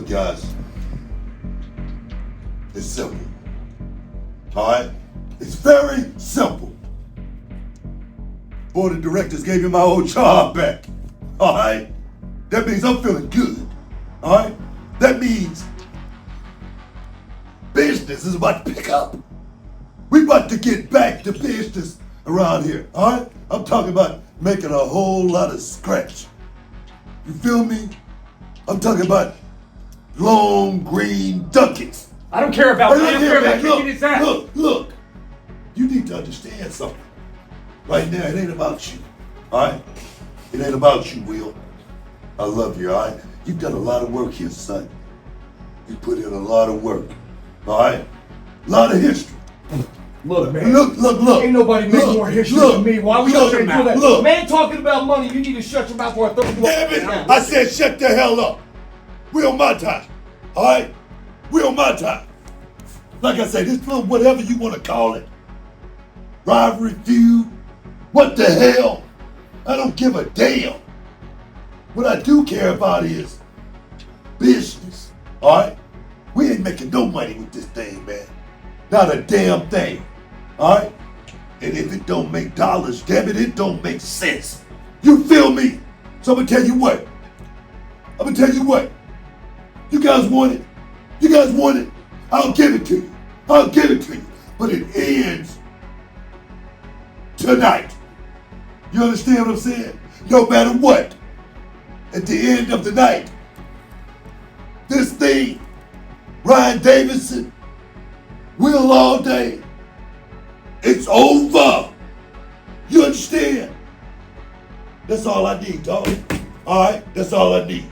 guys, it's simple. All right? It's very simple. Board of directors gave me my old job back. All right? That means I'm feeling good. All right? That means business is about to pick up. We about to get back to business around here. All right? I'm talking about making a whole lot of scratch. You feel me? I'm talking about long green ducats. I don't care about that. I don't care about kicking his ass. Look. You need to understand something. Right now, it ain't about you. All right? It ain't about you, Will. I love you, all right? You've done a lot of work here, son. You put in a lot of work. All right? A lot of history. Look, man. Look. Ain't nobody make more history than me. Why we shut don't your do that? mouth. Man talking about money, you need to shut your mouth before I throw you Damn it! I said shut the hell up. We on my time. All right? We on my time. Like I said, this little whatever you want to call it. Rivalry, feud. What the hell? I don't give a damn. What I do care about is business. All right? We ain't making no money with this thing, man. Not a damn thing. All right? And if it don't make dollars, damn it, it don't make sense. You feel me? So I'm gonna tell you what. You guys want it? I'll give it to you. But it ends tonight. You understand what I'm saying? No matter what. At the end of the night, this thing, Ryan Davidson, Will Allday, it's over. You understand? That's all I need, dog. All right? That's all I need.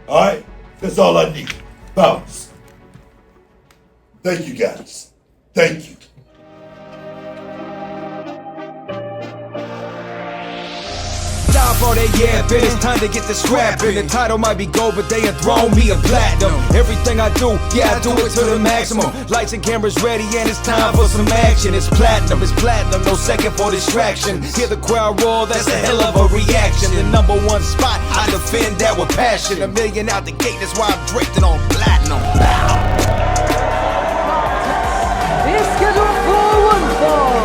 All right? That's all I need. Bounce. Thank you, guys. Thank you. For that, yeah, but it's time to get the scrap in. The title might be gold, but they enthrone me a platinum. Everything I do, yeah, I do it to the maximum. Lights and cameras ready, and it's time for some action. It's platinum, no second for distraction. Hear the crowd roar, that's a hell of a reaction. The number one spot, I defend that with passion. $1 million out the gate, that's why I'm draped on platinum. Is scheduled for one fall.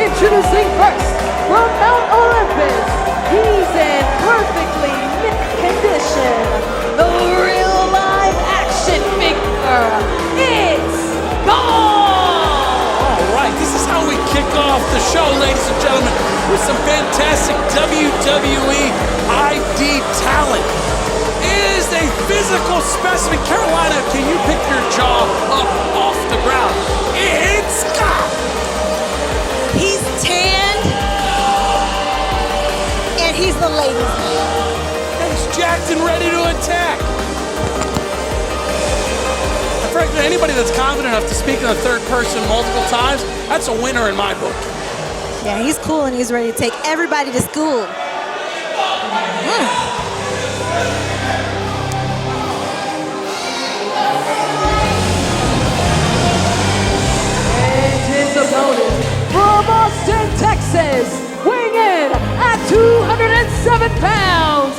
Introducing first, from Mount Olympus. He's in perfectly mint condition. The real live action figure. It's gone! Alright, this is how we kick off the show, ladies and gentlemen, with some fantastic WWE ID talent. It is a physical specimen. Carolina, can you pick your jaw up off the ground? It's Scott! He's tanned. He's the ladies' man. He's jacked and ready to attack. And frankly, anybody that's confident enough to speak in the third person multiple times, that's a winner in my book. Yeah, he's cool and he's ready to take everybody to school. And his opponent from Austin, Texas, weighing in at 207 pounds,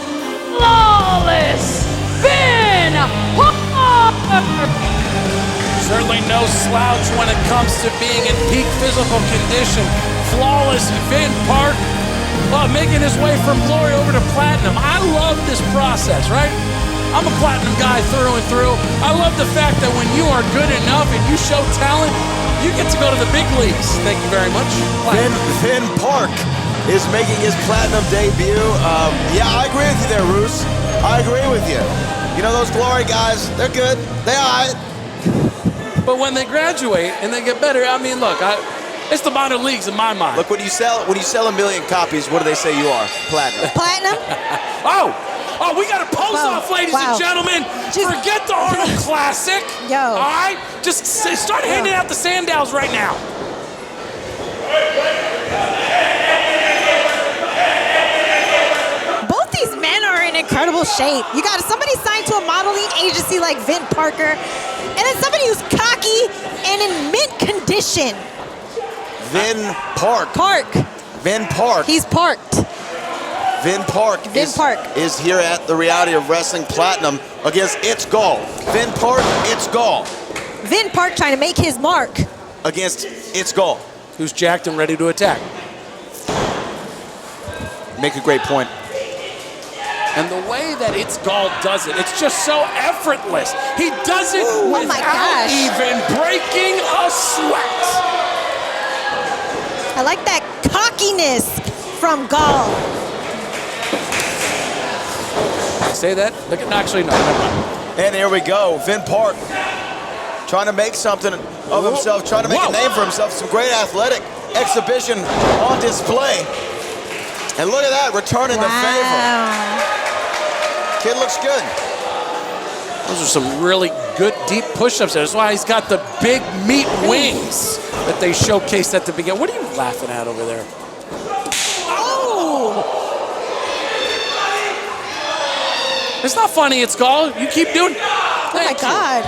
flawless Vin Park! Certainly no slouch when it comes to being in peak physical condition. Flawless Vin Park, making his way from glory over to platinum. I love this process, right? I'm a platinum guy through and through. I love the fact that when you are good enough and you show talent, you get to go to the big leagues. Thank you very much. Vin Park is making his platinum debut. Yeah, I agree with you there, Roos. I agree with you. You know, those glory guys, they're good. They all right. But when they graduate and they get better, I mean, look, it's the minor leagues in my mind. Look, when you sell 1 million copies, what do they say you are? Platinum. Platinum? Oh, we got a pose-off, ladies and gentlemen. Forget the Arnold Classic. Yo. All right? Just start handing out the standouts right now. Both these men are in incredible shape. You got somebody signed to a modeling agency like Vin Parker, and then somebody who's cocky and in mint condition. Vin Park. Park. Vin Park. He's parked. Vin Park is here at the Reality of Wrestling Platinum against It's Gall. Vin Park, It's Gall. Vin Park trying to make his mark against It's Gall. Who's jacked and ready to attack. Make a great point. And the way that It's Gall does it, it's just so effortless. He does it without even breaking a sweat. I like that cockiness from Gall. Say that? Look at, actually, no, never mind. And here we go. Vin Park trying to make something of himself, trying to make a name for himself. Some great athletic exhibition on display. And look at that, returning the favor. Kid looks good. Those are some really good deep push-ups. That's why he's got the big meat wings that they showcased at the beginning. What are you laughing at over there? Oh! It's not funny, It's Gall. You keep doing. Oh my God.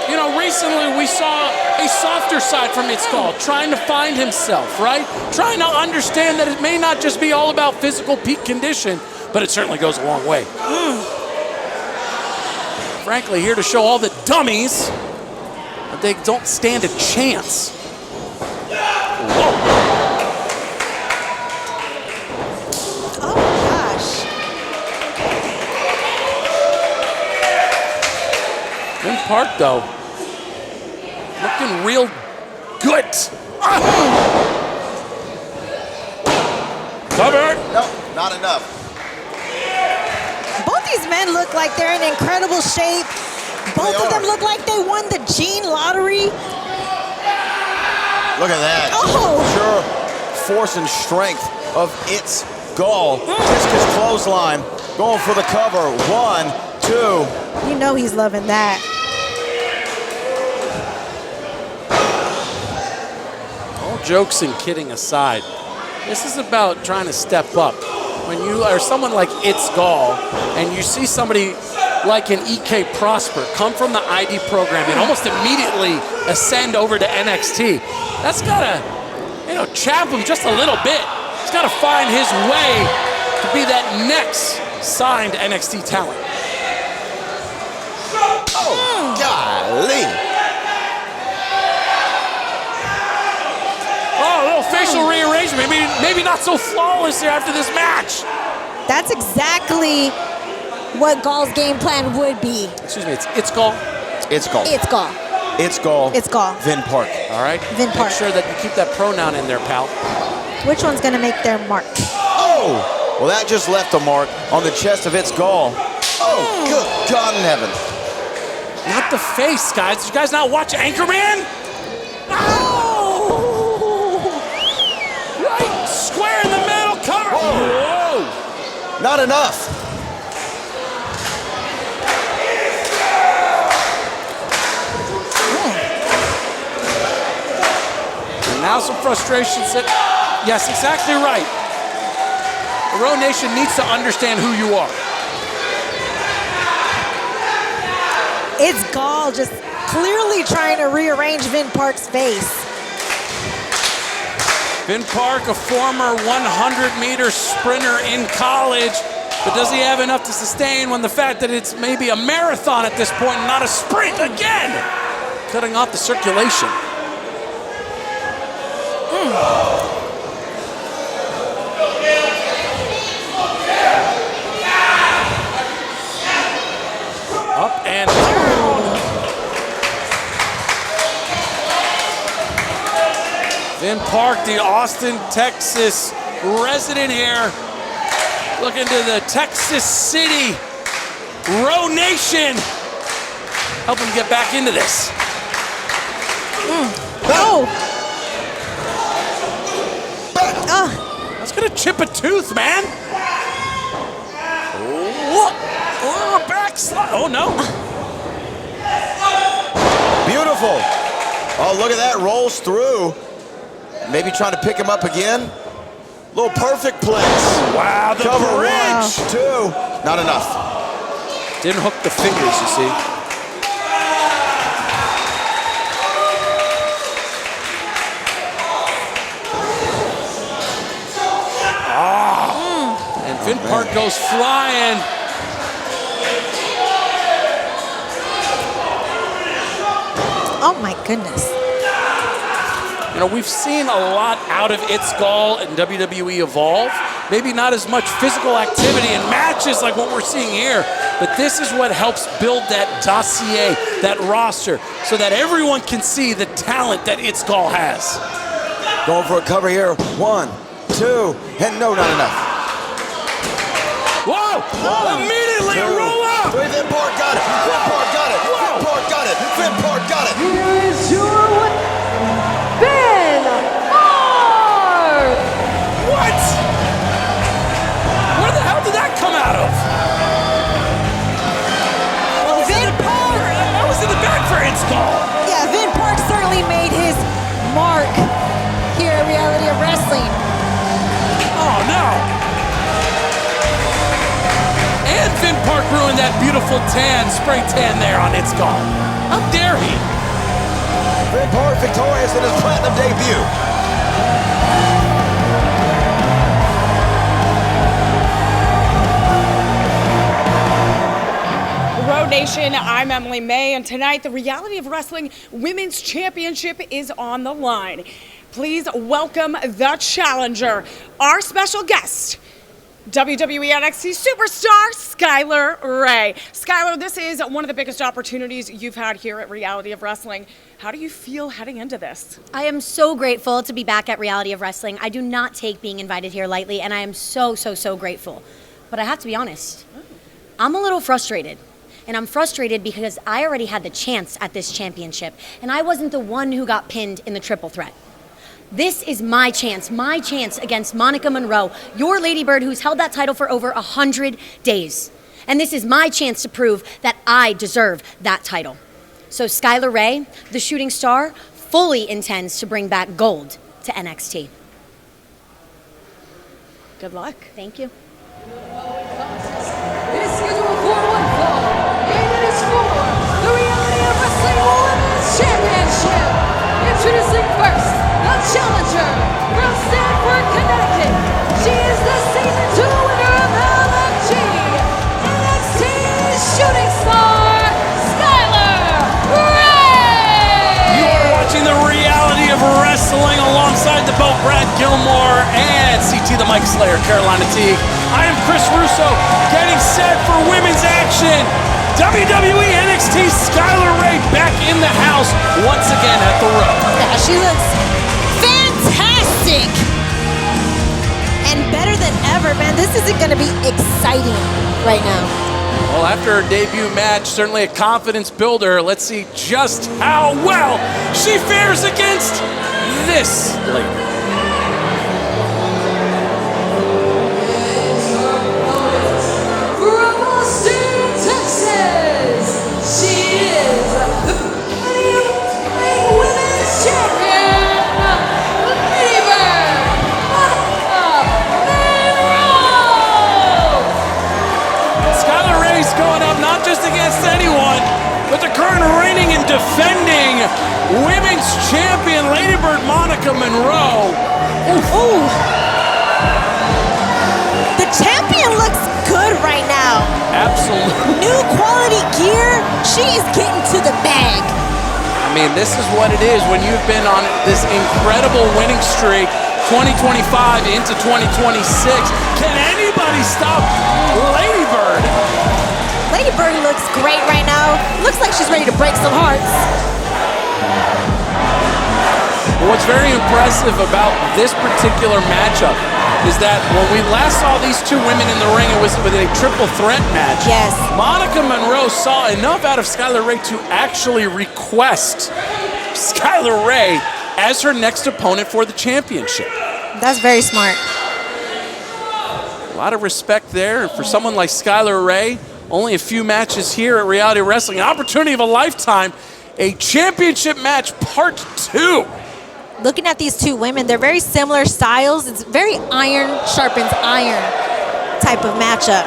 You know, recently we saw a softer side from It's Gall, trying to find himself, right? Trying to understand that it may not just be all about physical peak condition, but it certainly goes a long way. Frankly, here to show all the dummies that they don't stand a chance. Whoa. Oh my gosh. Vin Park, though, looking real good. Cover. No, not enough. Both these men look like they're in incredible shape. Both of them look like they won the gene lottery. Look at that. Oh. Sure force and strength of It's Gall. Discus clothesline. Going for the cover. 1, 2. You know he's loving that. All jokes and kidding aside, this is about trying to step up. When you are someone like It's Gall and you see somebody like an EK Prosper come from the ID program and almost immediately ascend over to NXT, that's gotta, chap him just a little bit. He's gotta find his way to be that next signed NXT talent. Oh, golly. Oh, a little facial rearrangement. Maybe not so flawless here after this match. That's exactly what Gall's game plan would be. Excuse me, it's Gall. It's Gall. It's Gall. It's Gall. It's Gall. Vin Park. All right. Vin Park. Make sure that you keep that pronoun in there, pal. Which one's gonna make their mark? Oh! Well, that just left a mark on the chest of It's Gall. Oh, good God in heaven. Not the face, guys. Did you guys not watch Anchorman? Oh! Right square in the middle, cover. Whoa! Not enough. And now some frustration. Yes, exactly right. The Row Nation needs to understand who you are. It's Gall just clearly trying to rearrange Vin Park's face. Vin Park, a former 100-meter sprinter in college, but does he have enough to sustain when the fact that it's maybe a marathon at this point and not a sprint again? Cutting off the circulation. Up and down. Vin Park, the Austin, Texas resident here, looking to the Texas City Row Nation. Help him get back into this. Oh! That's gonna chip a tooth, man. Oh, backslide. Oh, no. Beautiful. Oh, look at that. Rolls through. Maybe trying to pick him up again. Little perfect place. Wow, the Cover bridge. 1, 2. Not enough. Didn't hook the fingers, you see. And Vin Park goes flying. Oh my goodness. You know, we've seen a lot out of It Skull and WWE Evolve. Maybe not as much physical activity in matches like what we're seeing here, but this is what helps build that dossier, that roster, so that everyone can see the talent that It Skull has. Going for a cover here. 1, 2, and no, not enough. Whoa! Immediately a roll up! Vin Park got it. Vin Park got it. Vin Park got it. Vin Park got it. Here is your winner, Vin Park! What? Where the hell did that come out of? Vin Park. That was in the back for It Skull. Yeah, Vin Park certainly made his mark here at Reality of Wrestling. Oh no! And Vin Park ruined that beautiful tan, spray tan there on It Skull. How dare he? Vin Park victorious in his platinum debut. Road Nation, I'm Emily May, and tonight the Reality of Wrestling Women's Championship is on the line. Please welcome the challenger, our special guest, WWE NXT superstar, Skylar Raye. Skylar, this is one of the biggest opportunities you've had here at Reality of Wrestling. How do you feel heading into this? I am so grateful to be back at Reality of Wrestling. I do not take being invited here lightly, and I am so grateful. But I have to be honest, I'm a little frustrated. And I'm frustrated because I already had the chance at this championship, and I wasn't the one who got pinned in the triple threat. This is my chance against Monica Monroe, your Ladybird who's held that title for over 100 days. And this is my chance to prove that I deserve that title. So Skylar Raye, the shooting star, fully intends to bring back gold to NXT. Good luck. Thank you. It is scheduled for one fall, and it is for the Reality of Wrestling Women's Championship. Introducing first, the challenger from Stamford, Connecticut. She is the Season 2 winner of LFG, NXT shooting star, Skylar Raye. You are watching the Reality of Wrestling alongside the boat Brad Gilmore and CT the Mike Slayer, Carolina Teague. I am Chris Russo, getting set for women's action. WWE NXT Skylar Raye back in the house once again at the road. Yeah, she looks fantastic and better than ever, man. This isn't going to be exciting right now. Well, after her debut match, certainly a confidence builder. Let's see just how well she fares against this lady. From Austin, Texas, she is the Women's Champion, Ladybird Monica Monroe. Skylar Raye's going up not just against anyone, but the current reigning and defending women's champion, Ladybird Monica Monroe. Ooh. The champion looks good right now. Absolutely. New quality gear. She is getting to the bag. I mean, this is what it is when you've been on this incredible winning streak, 2025 into 2026. Can anybody stop Ladybird? Ladybird looks great right now. Looks like she's ready to break some hearts. What's very impressive about this particular matchup is that when we last saw these two women in the ring, it was with a triple threat match. Yes. Monica Monroe saw enough out of Skylar Raye to actually request Skylar Raye as her next opponent for the championship. That's very smart. A lot of respect there. And for someone like Skylar Raye, only a few matches here at Reality Wrestling, an opportunity of a lifetime, a championship match part 2. Looking at these two women, they're very similar styles. It's very iron sharpens iron type of matchup.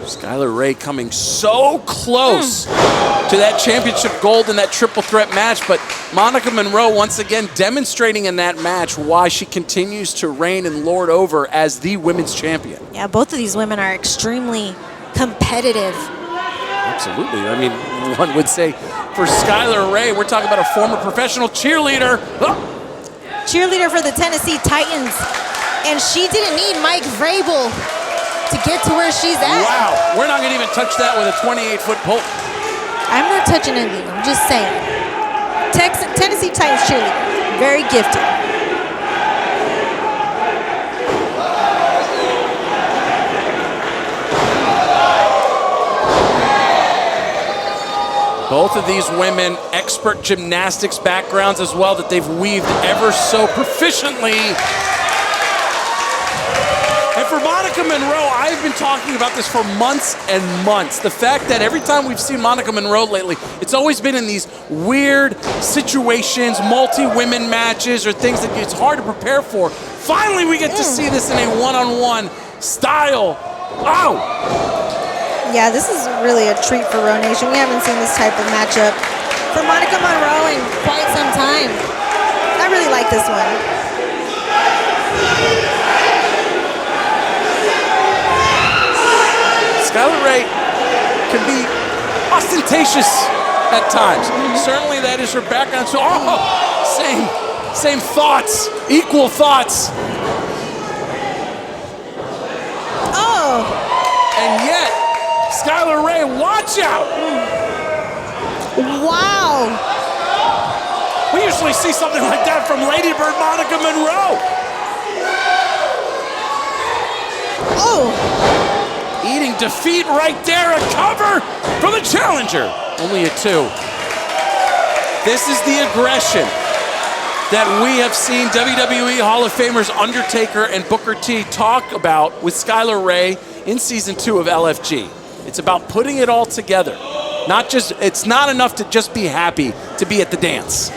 Skylar Raye coming so close to that championship gold in that triple threat match, but Monica Monroe once again demonstrating in that match why she continues to reign and lord over as the women's champion. Yeah, both of these women are extremely competitive. Absolutely. I mean, one would say for Skylar Raye, we're talking about a former professional cheerleader. Cheerleader for the Tennessee Titans, and she didn't need Mike Vrabel to get to where she's at. Wow, we're not going to even touch that with a 28-foot pole. I'm not touching anything, I'm just saying. Tennessee Titans cheerleader, very gifted. Both of these women, expert gymnastics backgrounds as well that they've weaved ever so proficiently. And for Monica Monroe, I've been talking about this for months and months. The fact that every time we've seen Monica Monroe lately, it's always been in these weird situations, multi-women matches, or things that it's hard to prepare for. Finally, we get to see this in a one-on-one style. Oh! Yeah, this is really a treat for Row Nation. We haven't seen this type of matchup for Monica Monroe in quite some time. I really like this one. Skylar Raye can be ostentatious at times. Certainly that is her background. So, same thoughts, equal thoughts. Oh! And yet, Skylar Raye, watch out! Wow! We usually see something like that from Ladybird Monica Monroe. Oh! Eating defeat right there, a cover for the challenger. Only a 2. This is the aggression that we have seen WWE Hall of Famers Undertaker and Booker T talk about with Skylar Raye in season 2 of LFG. It's about putting it all together. It's not enough to just be happy to be at the dance.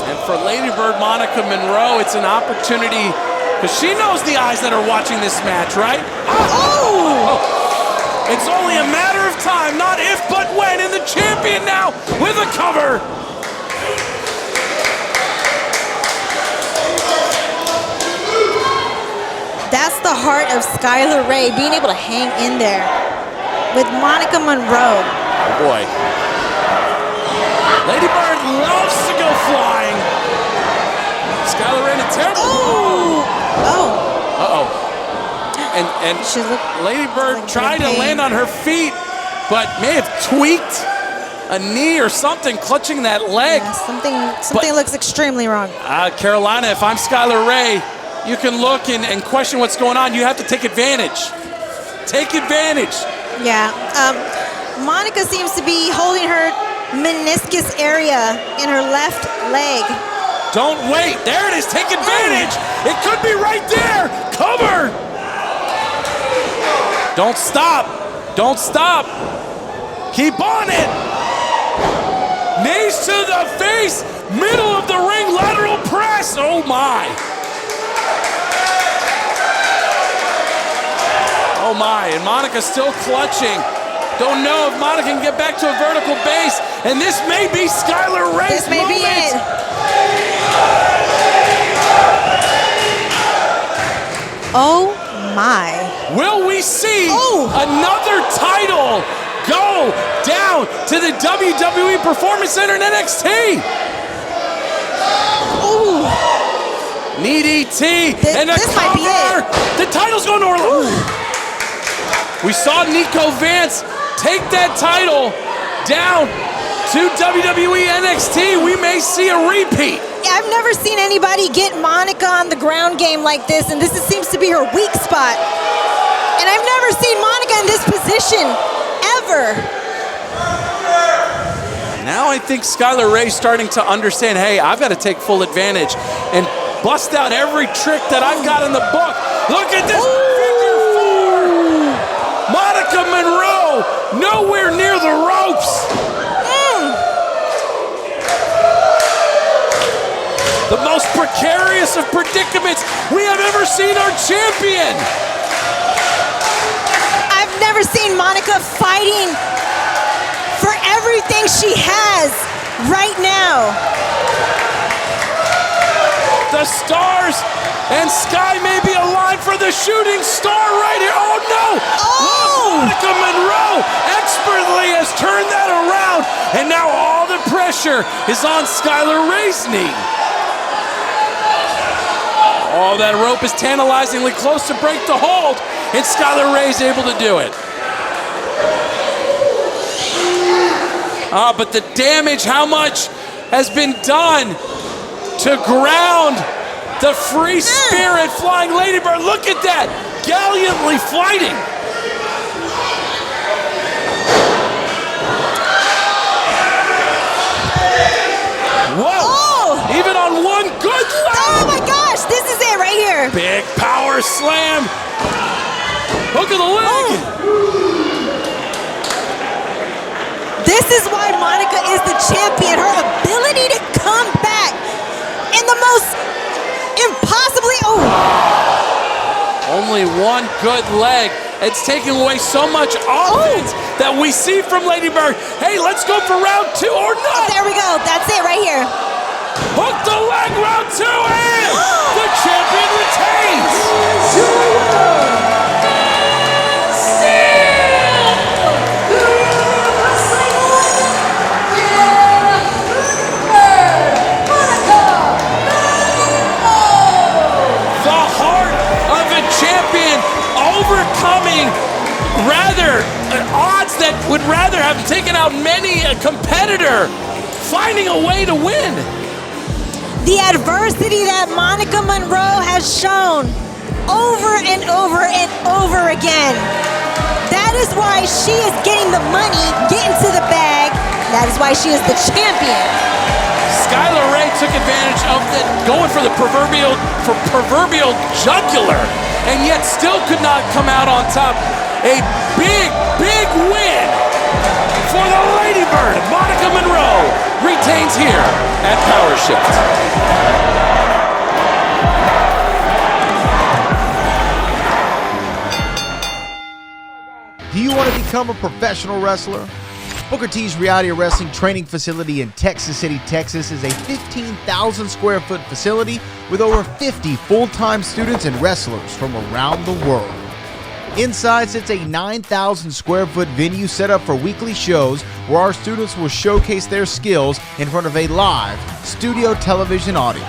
And for Ladybird Monica Monroe, it's an opportunity, because she knows the eyes that are watching this match, right? Oh! It's only a matter of time, not if but when, and the champion now with a cover. That's the heart of Skylar Raye, being able to hang in there with Monica Monroe. Oh boy. Ladybird loves to go flying. Skylar Raye in a terrible. Uh-oh. And Ladybird like tried to land on her feet, but may have tweaked a knee or something, clutching that leg. Yeah, something looks extremely wrong. Carolina, if I'm Skylar Raye, you can look and question what's going on. You have to take advantage. Take advantage. Yeah. Monica seems to be holding her meniscus area in her left leg. Don't wait. There it is. Take advantage. It could be right there. Cover. Don't stop. Don't stop. Keep on it. Knees to the face. Middle of the ring. Lateral press. Oh, my. Oh my, and Monica's still clutching. Don't know if Monica can get back to a vertical base, and this may be Skylar Raye's moment. This may be it. Oh my. Will we see another title go down to the WWE Performance Center in NXT? Ooh. Knee DT and a this cover. might be it. The title's going to Orlando. We saw Nico Vance take that title down to WWE NXT. We may see a repeat. I've never seen anybody get Monica on the ground game like this, and this seems to be her weak spot. And I've never seen Monica in this position, ever. Now I think Skylar Raye's starting to understand, hey, I've got to take full advantage and bust out every trick that I've got in the book. Look at this figure 4. Monica Monroe, nowhere near the ropes. The most most precarious of predicaments we have ever seen our champion. I've never seen Monica fighting for everything she has right now. The stars and sky may be aligned for the shooting star right here. Oh no! Oh! Monica Monroe expertly has turned that around, and now all the pressure is on Skylar Raye's knee. Oh, that rope is tantalizingly close to break the hold, and Skylar Raye is able to do it. But the damage, how much has been done to ground the free spirit flying Ladybird. Look at that, gallantly fighting. Whoa, even on one good leg. Oh my gosh, this is it right here. Big power slam. Hook of the leg. This is why Monica is the champion. Her ability to come back in the most impossibly... Only one good leg. It's taking away so much offense that we see from Ladybird. Hey, let's go for round 2 or not. There we go. That's it right here. Hook the leg, round 2, and the champion retains. Overcoming odds that would rather have taken out many a competitor, finding a way to win. The adversity that Monica Monroe has shown over and over and over again. That is why she is getting the money, getting to the bag. That is why she is the champion. Skylar Raye took advantage of that, going for the proverbial jugular, and yet still could not come out on top. A big, big win for the Ladybird. Monica Monroe retains here at Power Shift. Do you want to become a professional wrestler? Booker T's Reality of Wrestling training facility in Texas City, Texas is a 15,000 square foot facility with over 50 full-time students and wrestlers from around the world. Inside sits a 9,000 square foot venue set up for weekly shows where our students will showcase their skills in front of a live studio television audience.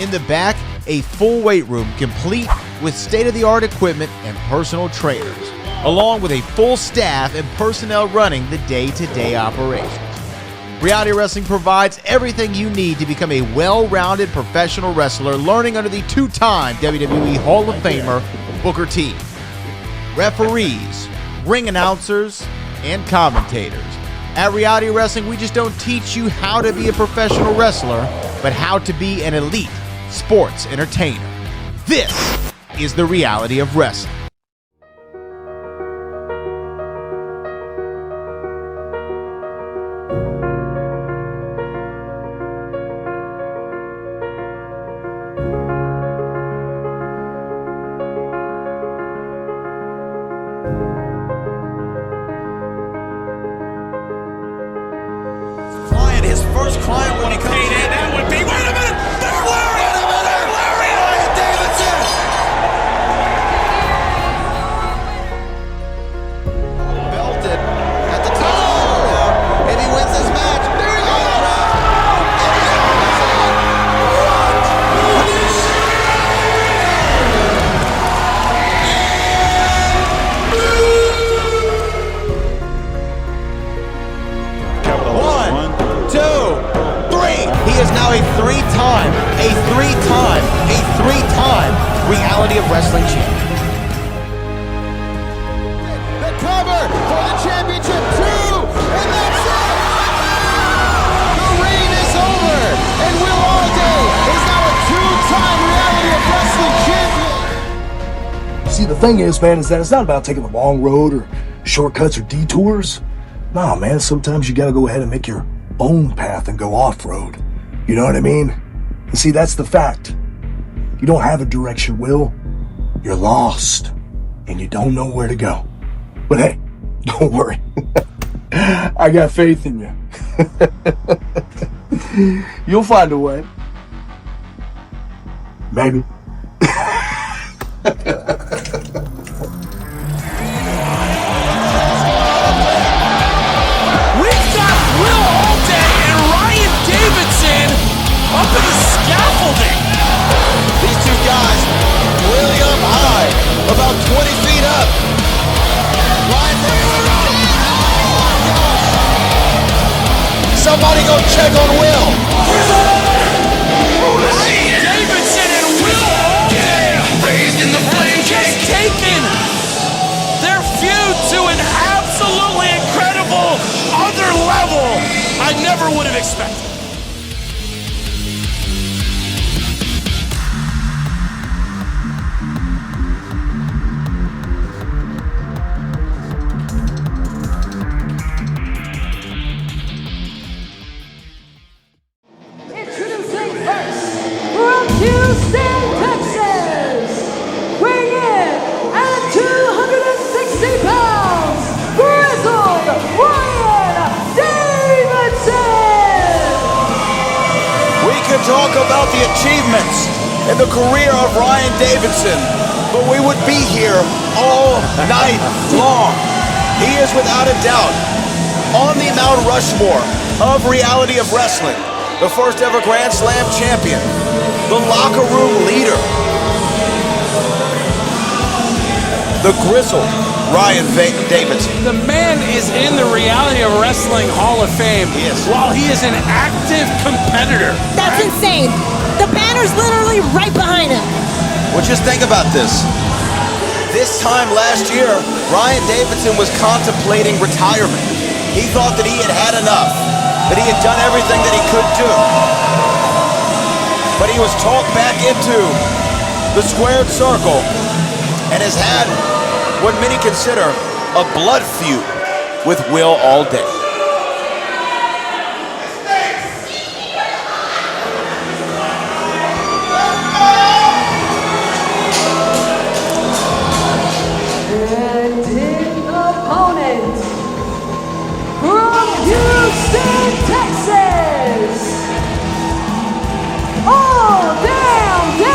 In the back, a full weight room complete with state-of-the-art equipment and personal trainers, along with a full staff and personnel running the day-to-day operations. Reality Wrestling provides everything you need to become a well-rounded professional wrestler, learning under the 2-time WWE Hall of Famer, Booker T. Referees, ring announcers, and commentators. At Reality Wrestling, we just don't teach you how to be a professional wrestler, but how to be an elite sports entertainer. This is the reality of wrestling. His first client when he comes in, that would be, wait a minute, they're Larry! Wait a minute, Larry! Ryan Davidson! Belted at the top. If he wins this match, there he goes! He is now a three-time Reality of Wrestling champion. The cover for the championship 2, and that's it! The reign is over, and Will Allday is now a 2-time Reality of Wrestling champion. See, the thing is, man, is that it's not about taking the long road or shortcuts or detours. Nah, man, sometimes you gotta go ahead and make your own path and go off-road. You know what I mean? And see, that's the fact. You don't have a direction, Will. You're lost, and you don't know where to go. But hey, don't worry. I got faith in you. You'll find a way. Maybe. Will Allday and Ryan Davidson up in the scaffolding. These two guys really up high, about 20 feet up. Ryan Davidson. Somebody go check on Will. Ryan Davidson and Will Allday have just taken their feud to an absolutely incredible other level I never would have expected. Introducing first, from Houston, Texas, weighing in at 260 pounds, grizzled Ryan Davidson! We could talk about the achievements in the career of Ryan Davidson, but we would be here all night long. He is without a doubt on the Mount Rushmore of reality of wrestling. The first ever Grand Slam champion, the locker room leader, the grizzled Ryan Davidson. The man is in the Reality of Wrestling Hall of Fame while he is an active competitor. That's insane. The banner's literally right behind him. Well, just think about this. This time last year, Ryan Davidson was contemplating retirement. He thought that he had had enough, that he had done everything that he could do. But he was talked back into the squared circle and has had what many consider a blood feud with Will Allday. And his opponent, from Houston, Texas, Will Allday!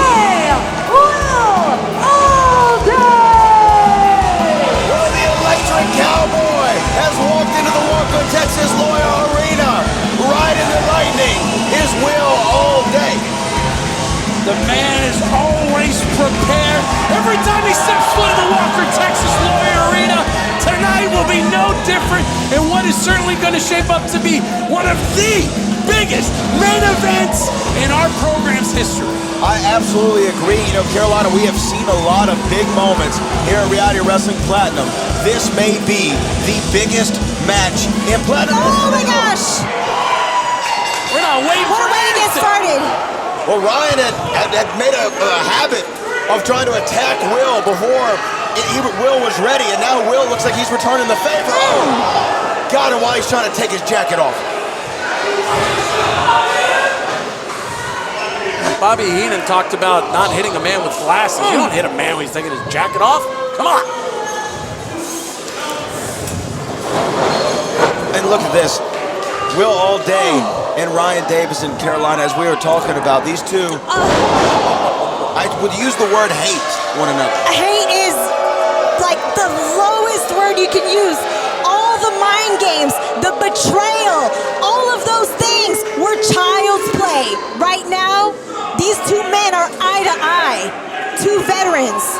The electric cowboy has walked into the Waco, Texas Loya Arena. Riding the lightning is Will Allday. The man is always prepared. Every time he steps foot in the Walker, Texas Lawyer Arena, tonight will be no different in what is certainly going to shape up to be one of the biggest main events in our program's history. I absolutely agree. You know, Carolina, we have seen a lot of big moments here at Reality Wrestling Platinum. This may be the biggest match in Platinum. Oh my gosh! We're not waiting for We're waiting to get started. Well, Ryan had made a habit of trying to attack Will before Will was ready, and now Will looks like he's returning the favor. Oh! Got him while he's trying to take his jacket off. Bobby Heenan talked about not hitting a man with glasses. You don't hit a man when he's taking his jacket off. Come on. And look at this. Will Allday and Ryan Davidson, Carolina, as we were talking about, these two, I would use the word hate one another. Hate is like the lowest word you can use. All the mind games, the betrayal, all of those things were child's play. Right now, these two men are eye to eye, two veterans.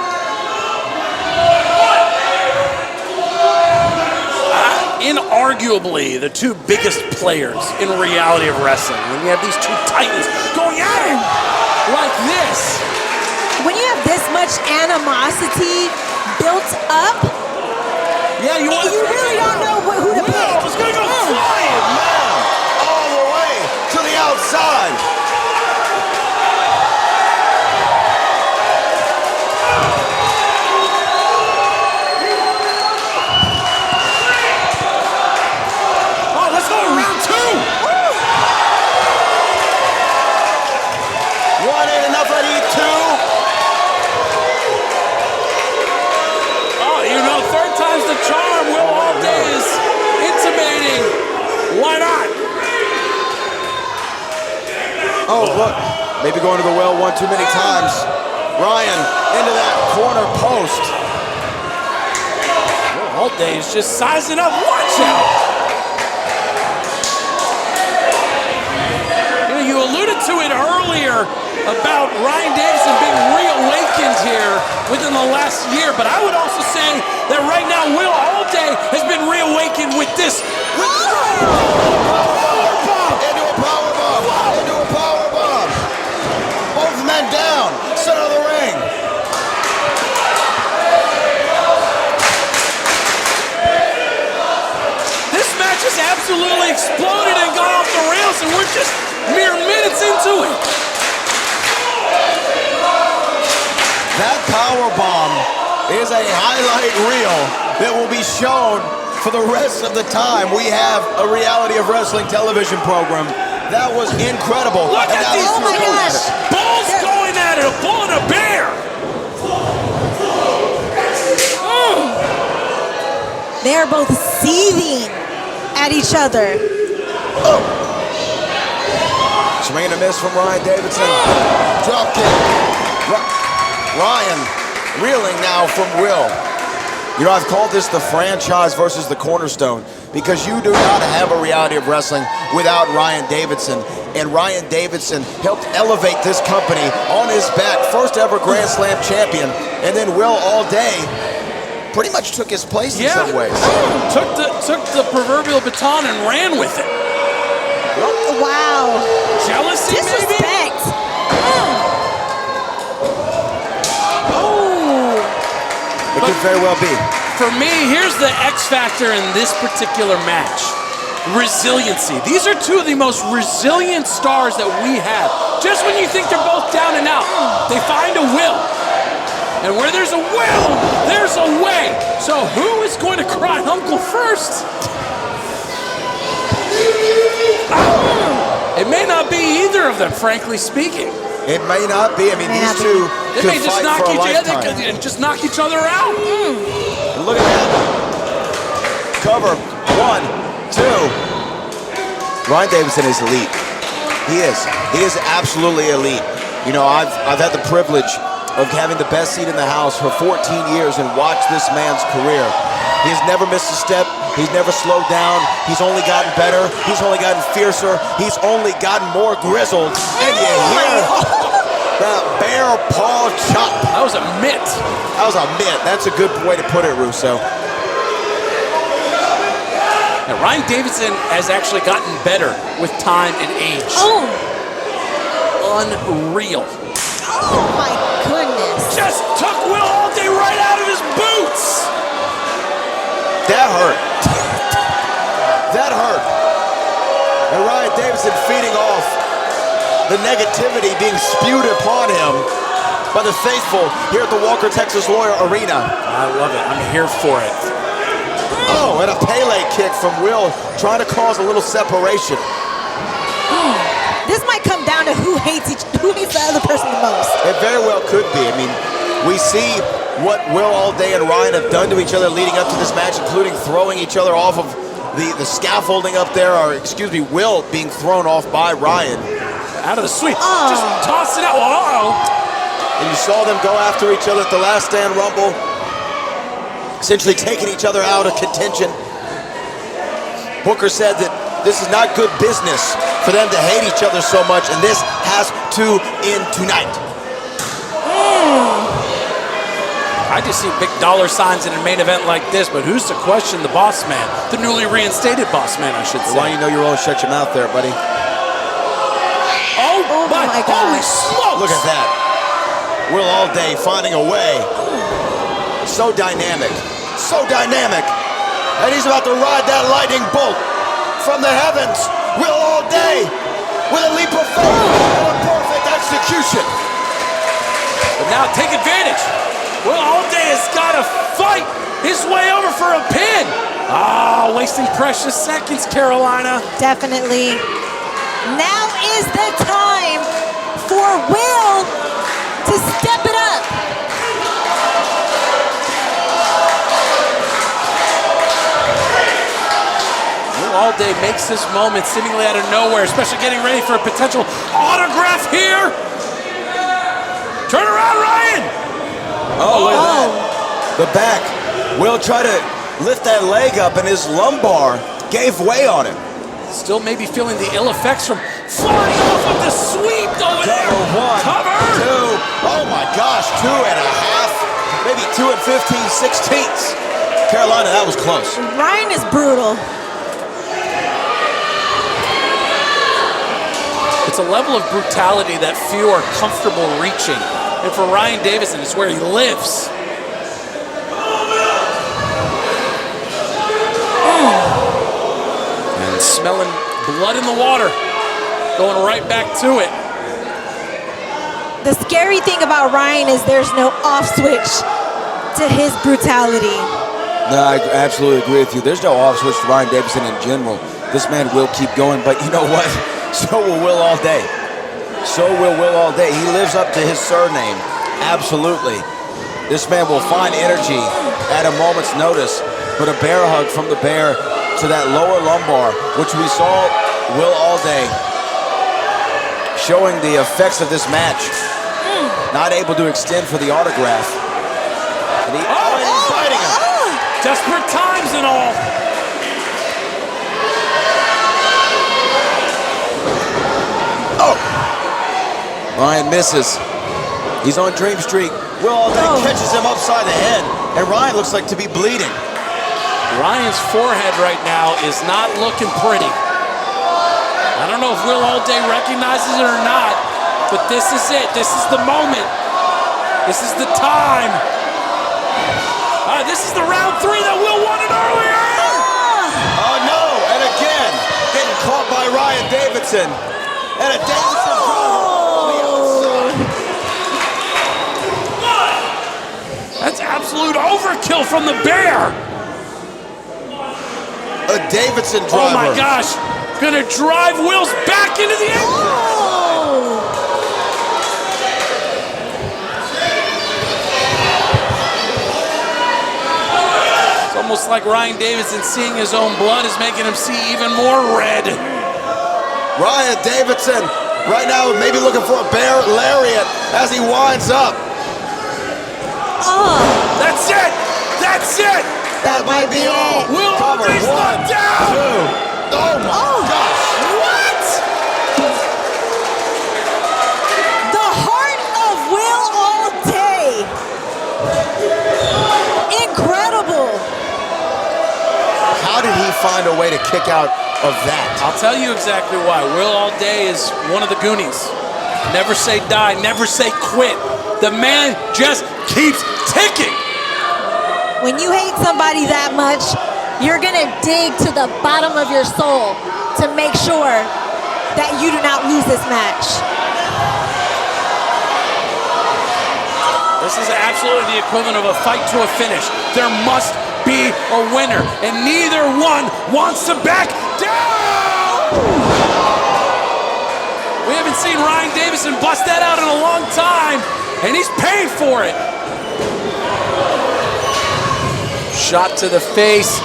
Inarguably, the two biggest players in reality of wrestling. When you have these two titans going at it like this. When you have this much animosity built up, yeah, you really don't know who to pick. It's going to go flying now, all the way to the outside. Oh, look. Maybe going to the well one too many times. Ryan into that corner post. Will Allday is just sizing up. Watch out. You alluded to it earlier about Ryan Davidson being reawakened here within the last year, but I would also say that right now Will Allday has been reawakened with this. Into a powerbomb. Both men down. Center of the ring. This match has absolutely exploded and gone off the rails, and we're just mere minutes into it. That powerbomb is a highlight reel that will be shown for the rest of the time we have a Reality of Wrestling television program. That was incredible. Look at these oh my gosh. bulls going at it, a bull and a bear. They're both seething at each other. Swing and a miss from Ryan Davidson. Drop kick. Ryan reeling now from Will. You know, I've called this the franchise versus the cornerstone because you do not have a Reality of Wrestling without Ryan Davidson. And Ryan Davidson helped elevate this company on his back. First ever Grand Slam champion. And then Will Allday pretty much took his place in some ways. Took the proverbial baton and ran with it. Wow. Jealousy, Disrespect. It could very well be. For me, here's the X factor in this particular match. Resiliency. These are two of the most resilient stars that we have. Just when you think they're both down and out, they find a will. And where there's a will, there's a way. So who is going to cry uncle first? It may not be either of them, frankly speaking. It may not be. I mean, these two They may could just fight knock for a each lifetime. other and just knock each other out. Look at that. Cover. 1, 2. Ryan Davidson is elite. He is. He is absolutely elite. You know, I've had the privilege of having the best seat in the house for 14 years and watched this man's career. He has never missed a step. He's never slowed down. He's only gotten better. He's only gotten fiercer. He's only gotten more grizzled. And you hear that bear paw chop. That was a mitt. That was a mitt. That's a good way to put it, Russo. Now, Ryan Davidson has actually gotten better with time and age. Unreal. Oh my goodness. Just took Will Allday right out of his boots. That hurt. That hurt. And Ryan Davidson feeding off the negativity being spewed upon him by the faithful here at the Walker Texas Lawyer Arena. I love it. I'm here for it. Oh, and a Pele kick from Will, trying to cause a little separation. This might come down to who hates the other person the most. It very well could be. I mean, we see what Will Allday and Ryan have done to each other leading up to this match, including throwing each other off of the scaffolding up there, or excuse me, Will being thrown off by Ryan. Out of the suite. Just toss it out. And you saw them go after each other at the Last Stand Rumble, essentially taking each other out of contention. Booker said that this is not good business for them to hate each other so much, and this has to end tonight. I just see big dollar signs in a main event like this, but who's to question the boss man? The newly reinstated boss man, I should say. Why you know you're all shut your mouth there, buddy? Oh my holy smokes! Look at that. Will Allday finding a way. So dynamic. So dynamic. And he's about to ride that lightning bolt from the heavens. Will Allday with a leap of faith and a perfect execution. But now take advantage. Will Allday has got to fight his way over for a pin. Wasting precious seconds, Carolina. Definitely. Now is the time for Will to step it up. Will Allday makes this moment seemingly out of nowhere, especially getting ready for a potential autograph here. Turn around, Ryan! Oh, look at that. The back. Will try to lift that leg up, and his lumbar gave way on him. Still maybe feeling the ill effects from flying off of the sweep over there. Cover. 2. Oh my gosh, 2.5. Maybe 2 15/16. Carolina, that was close. Ryan is brutal. It's a level of brutality that few are comfortable reaching. And for Ryan Davidson, it's where he lives. And smelling blood in the water. Going right back to it. The scary thing about Ryan is there's no off switch to his brutality. No, I absolutely agree with you. There's no off switch to Ryan Davidson in general. This man will keep going, but you know what? So will Will Allday. So will Will Allday. He lives up to his surname. Absolutely. This man will find energy at a moment's notice, but a bear hug from the bear to that lower lumbar, which we saw Will Allday showing the effects of this match. Not able to extend for the autograph. And he's fighting him. Desperate times and all. Oh! Ryan misses. He's on Dream Streak. Will Allday catches him upside the head, and Ryan looks like to be bleeding. Ryan's forehead right now is not looking pretty. I don't know if Will Allday recognizes it or not, but this is it. This is the moment. This is the time. This is the round 3 that Will wanted earlier. Oh no! And again, getting caught by Ryan Davidson, and a Davidson driver on the outside. That's absolute overkill from the bear. A Davidson driver. Oh my gosh! Gonna drive Will's back into the end. Almost like Ryan Davidson seeing his own blood is making him see even more red. Ryan Davidson right now maybe looking for a bear lariat as he winds up. That's it! That's it! That might be it. Will Allday's knocked down! 2. Oh my gosh! What? The heart of Will Allday. Incredible. How did he find a way to kick out of that? I'll tell you exactly why. Will Allday is one of the Goonies. Never say die, never say quit. The man just keeps ticking. When you hate somebody that much, you're gonna dig to the bottom of your soul to make sure that you do not lose this match. This is absolutely the equivalent of a fight to a finish. There must be a winner, and neither one wants to back down! We haven't seen Ryan Davidson bust that out in a long time, and he's paying for it. Shot to the face.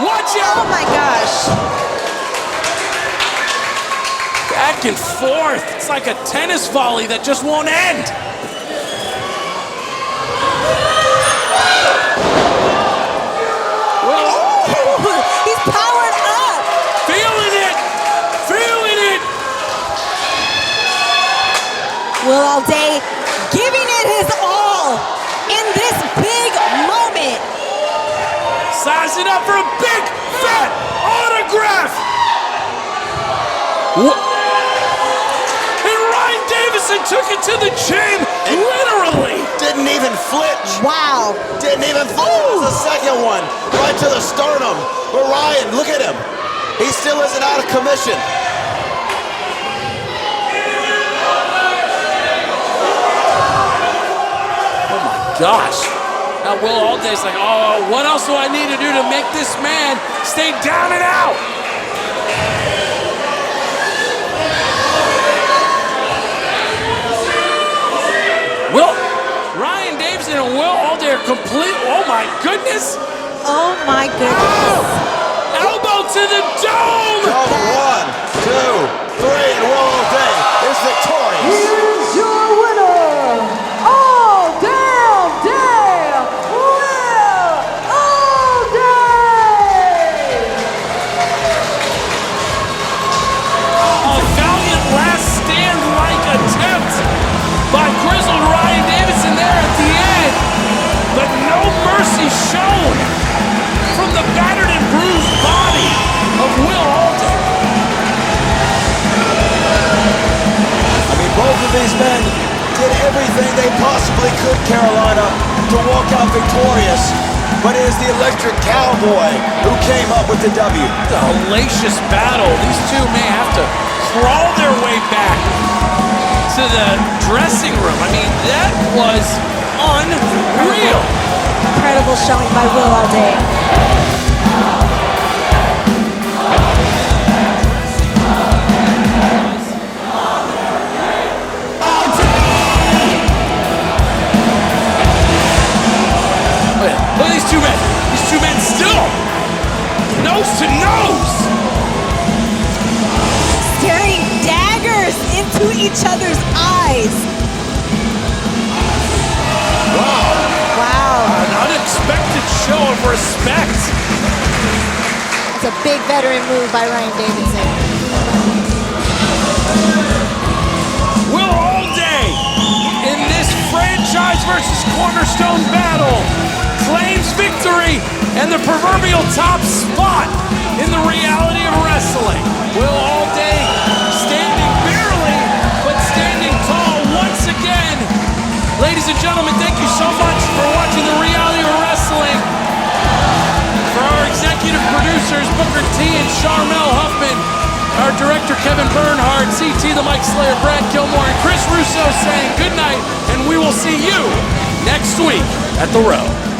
Watch out! Oh my gosh. Back and forth. It's like a tennis volley that just won't end. He's powered up. Feeling it. Feeling it. Will Allday giving it his all in this big moment. Sizing up for a big, fat autograph. And Ryan Davidson took it to the chin, literally. Didn't even flinch. Wow. Didn't even flinch. The second one, right to the sternum. But Ryan, look at him. He still isn't out of commission. Oh my gosh. Now Will Allday's like, oh, what else do I need to do to make this man stay down and out? Ryan Davidson and Will Allday are complete. Oh my goodness. Oh my goodness. Oh! Elbow to the out victorious, but it is the Electric Cowboy who came up with the W. The hellacious battle. These two may have to crawl their way back to the dressing room. I mean, that was unreal. Incredible showing by Will Allday. Look at these two men. These two men still nose to nose. Staring daggers into each other's eyes. Wow. An unexpected show of respect. It's a big veteran move by Ryan Davidson. Will Allday in this franchise versus cornerstone battle claims victory and the proverbial top spot in the reality of wrestling. Will Allday standing barely, but standing tall once again. Ladies and gentlemen, thank you so much for watching the reality of wrestling. For our executive producers, Booker T and Charmel Huffman, our director, Kevin Bernhardt, CT, the Mike Slayer, Brad Gilmore, and Chris Russo saying good night, and we will see you next week at The Row.